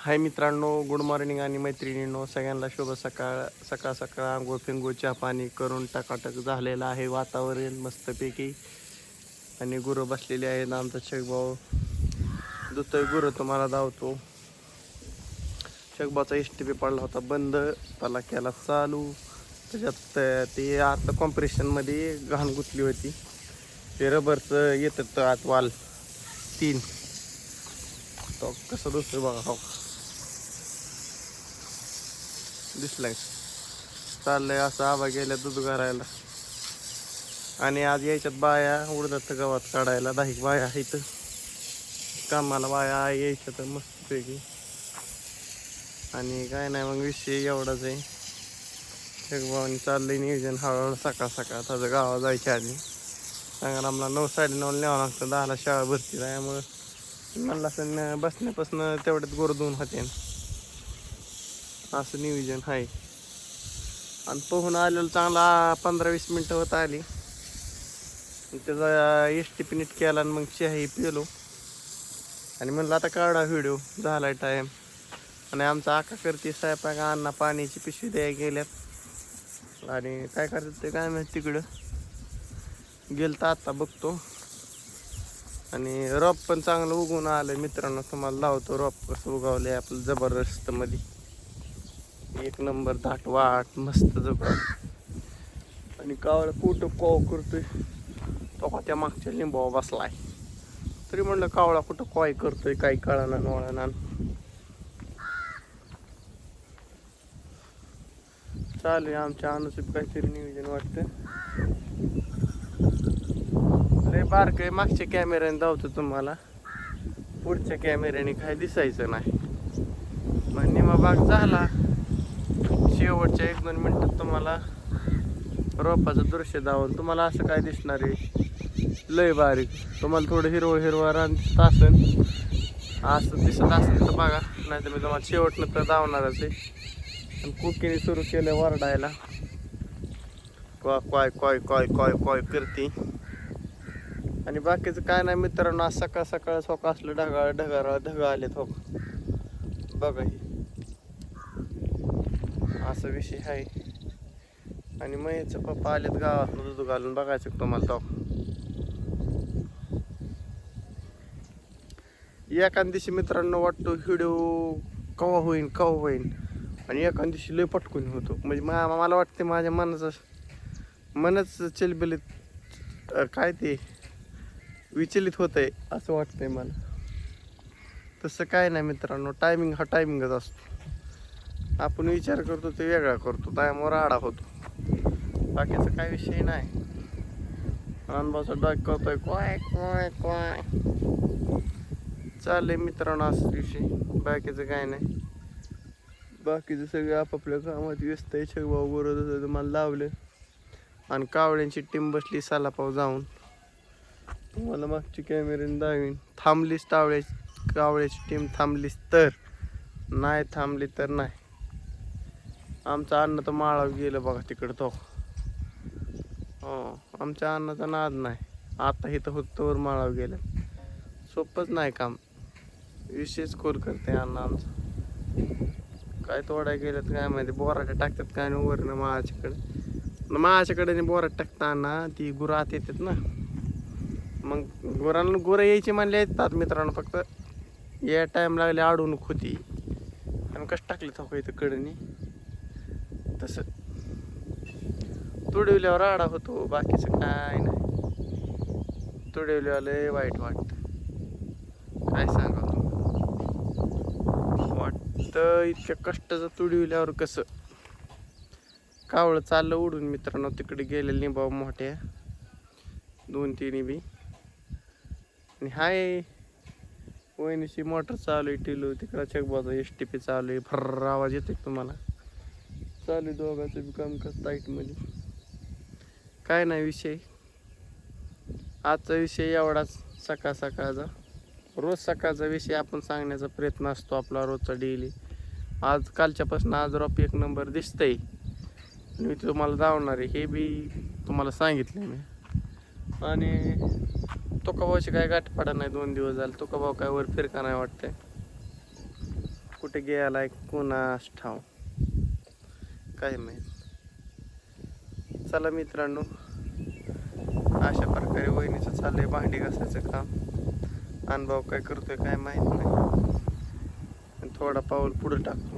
हाय मित्रांनो, good morning आणि मैत्रिणींनो, सगळ्यांना शुभ सकाळ. सकाळ सकाळ आंघोळ फिंगोळ चहा पाणी करून टकाटक झालेलं आहे वातावरण मस्तपैकी. आणि गुरं बसलेली आहेत. आमचा शेखभाऊ दुसरं गुरं तुम्हाला धावतो. शेखभाऊचा एस-टी-पी पडला होता बंद, त्याला केला चालू. त्याच्यात ते आता कॉम्प्रेशनमध्ये घाण गुतली होती. ते रबरचं येतं आत वाल 3 तो कसं दुसरं बघा हो दिसलाय. चाललंय असं आबा गेल्या दूध घालायला. आणि आज यायच्यात बाया उडदात गावात काढायला 10 बाया आहेत कामाला. बाया यायच्या तर मस्तपैकी. आणि काय नाही मग विषय एवढाच आहे. शेखभावानी चाललंय नियोजन हळूहळू सकाळ सकाळ त्याचं गावात जायच्या आधी. सांगा आम्हाला 9 9:30 न्यावं लागतं, 10ला शाळा भरती. त्यामुळं म्हणलं असं बसण्यापासून तेवढ्यात गोरधून होते असं नियोजन आहे. आणि पोहून आलेलं चांगला 15-20 मिनटं होत आली. त्याचा एस-टी-पी नीट केला आणि मग चहाही पिलो. आणि म्हणलं आता काढा व्हिडिओ, झालाय टाईम. आणि आमचा आका करते स्वयंपाक, अण्णा पाण्याची पिशवी द्यायला गेल्यात. आणि काय करतात ते काय माहिती, तिकडं गेलं तर आता बघतो. आणि रॉप पण चांगलं उगवून आलंय मित्रांनो, तुम्हाला लावतो रॉप कसं उगवलंय आपलं जबरदस्त मध्ये. 1 नंबर दाट वाट मस्त जगवा. आणि कावळा कुठं कॉव करतोय तो का त्या मागच्या लिंबावा बसलाय. तरी म्हणलं कावळा कुठं कॉय करतोय काही कळना नोळाना. चालू आहे आमच्या अनुसूप काहीतरी नियोजन वाटतं. लय बारक मागच्या कॅमेऱ्याने धावतो तुम्हाला, पुढच्या कॅमेऱ्याने काय दिसायचं नाही. मग निमा भाग झाला. शेवटच्या 1-2 मिनिटात तुम्हाला रोपाचं दृश्य दावून तुम्हाला असं काय दिसणार आहे लय बारीक. तुम्हाला थोडं हिरवं रान दिसत असेल, असं दिसत असेल तर बघा, नाही तर मी तुम्हाला शेवटनं तर धावणारच आहे. आणि कुकीने सुरू केलं वरडायला, कॉय कॉय कॉय कॉय कॉय करते. आणि बाकीचं काय नाही मित्रांनो, आज सकाळ सकाळच हो असलं ढगाळ आलेत हो बघा. असा विषय आहे. आणि मयचं पप्पा आलेत गावात दूध घालून, बघायचं तुम्हाला तो. एखाद दिवशी मित्रांनो वाटतो व्हिडिओ कवा होईन. आणि एखाद दिवशी लय पटकून होतो. म्हणजे मला वाटते माझ्या मनच चिलबिलीत काय ते विचलित होत आहे असं वाटतंय मला. तसं काय नाही मित्रांनो, टायमिंग हा टायमिंगच असतो. आपण विचार करतो ते वेगळा करतो, त्यामुळे राडा होतो. बाकीचं काय विषय नाही. अनुभवाचा डाग करतोय काय काय काय चाललंय मित्रांनो असं विषय. बाकीचं काय नाही. बाकीचं सगळे आपापल्या कामात व्यस्त आहे. शेखभाऊ बरोबर मला लावलं. आणि कावळ्यांची टीम बसली सालापाव जाऊन. तुम्हाला मागची कॅमेऱ्याने दाखवीन. थांबलीस कावळ्याची टीम थांबलीस तर, नाही थांबली तर नाही. आमचा अन्न तर माळावर गेलं बघा तिकडं तो. हो, आमच्या अन्नाचा नाद नाही. आता इथं होतं माळावर गेलं. सोपंच नाही काम, विशेष खोल करते अन्न आमचं. काय तोडाय गेलं तर काय माहिती, बोराटे टाकतात काय नाही वरनं माळाच्याकडे बोराट टाकताना ती गुरं आत येतात ना. मग गुरं यायची म्हणले येतात मित्रांनो, फक्त या टाइम लागले अडवणूक होती. आणि कसं टाकले तो इथं कडनी तसं तुडवल्यावर राडा होतो. बाकीचं काय नाही. तुडवल्यावर लय वाईट वाटतं, काय सांगा वाटतं. इतक्या कष्टाचं तुडविल्यावर कसं. कावळं चाललं उडून मित्रांनो, तिकडे गेले लिंबाव मोठ्या 2-3 बी. आणि हाय वहिनीची मोटर चालू आहे टिलू, तिकडं शेखभाऊचा एस-टी-पी चालू आहे. फर्र आवाज येते तुम्हाला. चालू आहे दोघांचं बी कामकाज टाईटमध्ये. काय नाही विषय. आजचा विषय एवढाच सकाळ सकाळचा. रोज सकाळचा विषय आपण सांगण्याचा प्रयत्न असतो आपला रोजचा डेली. आज कालच्यापासून आज रॉप 1 नंबर दिसतंय. मी तुम्हाला धावणार आहे हे बी तुम्हाला सांगितलं मी. आणि तुकाभाऊची काय गाठ पडा नाही 2 दिवस झाले. तुकाभाऊ काय वर फिरका नाही वाटतंय. कुठे गेलाय कोणास ठाव, काय माहित. चला मित्रांनो, अशा प्रकारे वहिनीचं चाललंय भांडी घासायचं काम. अनुभव काय करतोय काय माहित नाही. थोडा पाऊल पुढे टाकतो,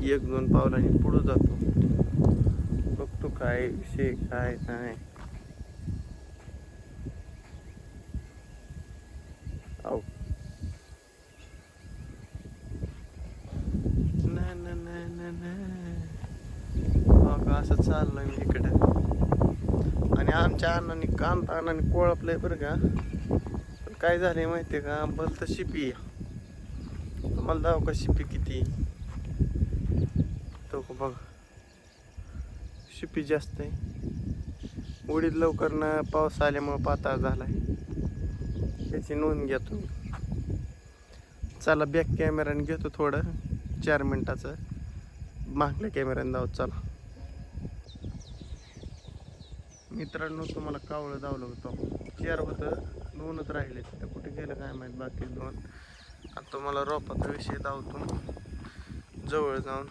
1-2 पावलांनी पुढे जातो, बघतो काय विषय काय नाही. आऊ असं चाललंय मी इकडे. आणि आमच्या अण्णांनी कोळपलंय बरं का. पण काय झालंय माहितीये का, भलत शिपी. तुम्हाला दाव का शिपी किती तो बघ, शिपी जास्त आहे. उडीद लवकर न पाऊस आल्यामुळे पाताळ झालाय, त्याची नोंद घ्या तुम्ही. चला बॅक कॅमेराने घेतो थोडं 4 मिनिटाचं, मागल्या कॅमेऱ्याने जाऊ. चला मित्रांनो, तुम्हाला कावळं दावलं होतं. 4 होतं, 2च राहिले. तर कुठे गेलं काय माहीत बाकी 2. आता तुम्हाला रोपाचा विषय दावतो जवळ जाऊन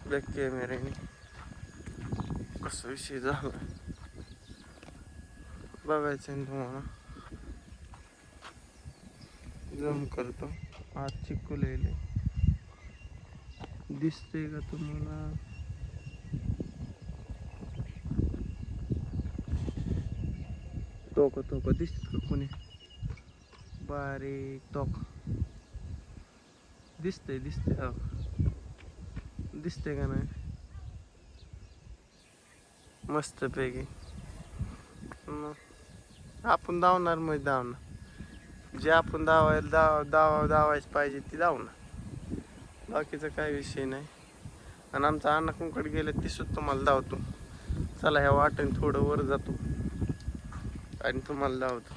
बॅक कॅमेऱ्याने, कसं विषय झाला बघायचं आहे तुम्हाला. जम करतो, आज चिकूलेले दिसते का तुम्हाला. तोक दिसत का कोणी, बारीक तोक दिसतंय हा, दिसतंय का नाही मस्त पैकी. आपण धावणार मग धावणार, जे आपण धावायच पाहिजे ती धावणार, बाकीचा काय विषय नाही. आणि आमचा अण्णा कुंकड गेले ती सुद्धा तुम्हाला धावतो. चला ह्या वाटेने थोडं वर जातो आणि तुम्हाला धावतो.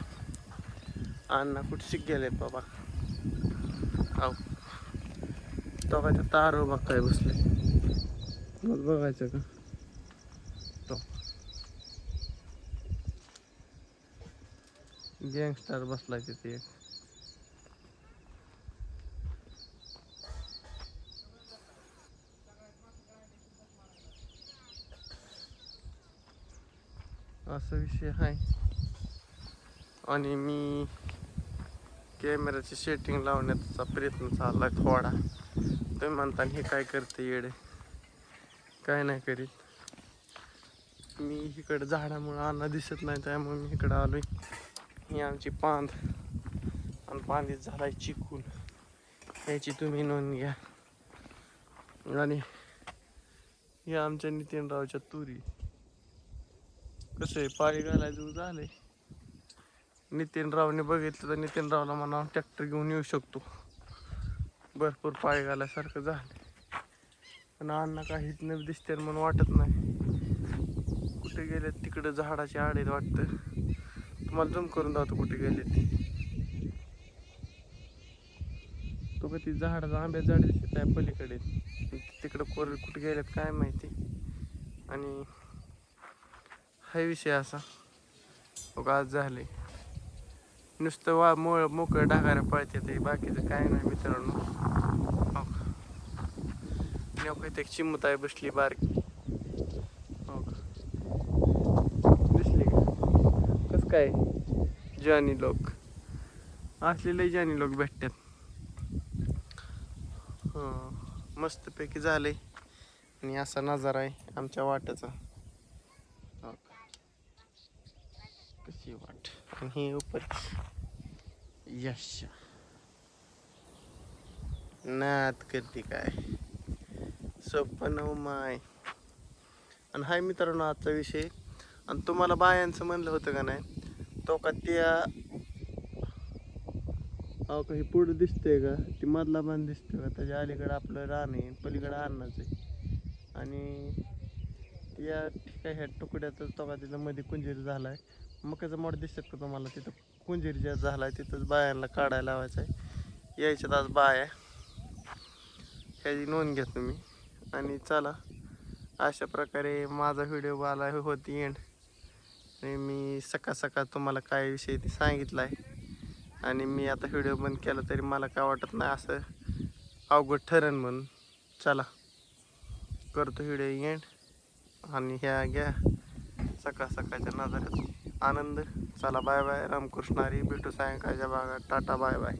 अण्णा कुठे शिक गेले बाबा. आव तो काय तार उभा काय बसले, मग बघायचं का तो गँगस्टर बसलाय तिथे एक. असा विषय आहे. आणि मी कॅमेराची सेटिंग लावण्याचा प्रयत्न चालला थोडा. तुम्ही म्हणता हे काय करते येडे, काय नाही करीत. मी इकडं झाडामुळं अण्णा दिसत नाही, त्यामुळे मी इकडं आलोय. ही आमची पांद, आणि पांदीत झालाय चिकून, याची तुम्ही नोंद घ्या. आणि हे आमच्या नितीनरावच्या तुरी. कसं आहे, पाळी घालायचं झालंय. नितीनरावने बघितलं तर नितीनरावला म्हणा ट्रॅक्टर घेऊन येऊ शकतो, भरपूर पाळी घालायसारखं झालं. पण अण्णा काहीच न दिसते म्हणून वाटत नाही. कुठे गेले तिकडे झाडाच्या आडीत वाटतं. तुम्हाला जूम करून दाखवतो कुठे गेले ती. तो का ती झाडाचं आंब्या झाड दिसत आहे पलीकडे, तिकडं कुठे गेलेत काय माहिती. आणि हा विषय असा आज झाले, नुसतं मोकळं ढागाऱ्या पळते ते, बाकीचं काय नाही मित्रांनो. हो का, चिमूत आहे बसली बारकी. हो का, दिसली का कसं काय. जानी लोक असलेले जानी लोक भेटतात. मस्तपैकी झाले. आणि असा नजारा आहे आमच्या वाट्याचा. हो का, कशी वाट. आणि हे उपर यश नात करते काय, सोपं नव माय. आणि हाय मित्रांनो आजचा विषय. आणि तुम्हाला बायांचं म्हणलं होतं का नाही, तो का त्या अहो काही पुढं दिसतंय का, ती मधला बांध दिसतोय का, त्याच्या अलीकडं आपलं रान आहे, पलीकडं अन्नाचं आहे. आणि या ठिकाणी ह्या तुकड्यातच तो का तिथं मध्ये कुंजीर झालाय. मकाचा मोड दिसत का तुम्हाला, तिथं कुंजीर ज्या झालाय तिथंच बायांना काढायला लावायचं आहे. यायच्यात आज बाया, ह्याची नोंद घ्या तुम्ही. आणि चला अशा प्रकारे माझा व्हिडिओ आला होती एंड. आणि मी सकाळ तुम्हाला काय विषय ते सांगितलं आहे. आणि मी आता व्हिडिओ बंद केला तरी मला काय वाटत नाही असं अवघड ठरण म्हणून. चला करतो व्हिडिओ एंड. आणि ह्या घ्या सकाळ सकाळच्या नजाऱ्याचा आनंद. चला बाय बाय. रामकृष्ण हरी. भेटू सायंकाळच्या भागात. Tata bye bye.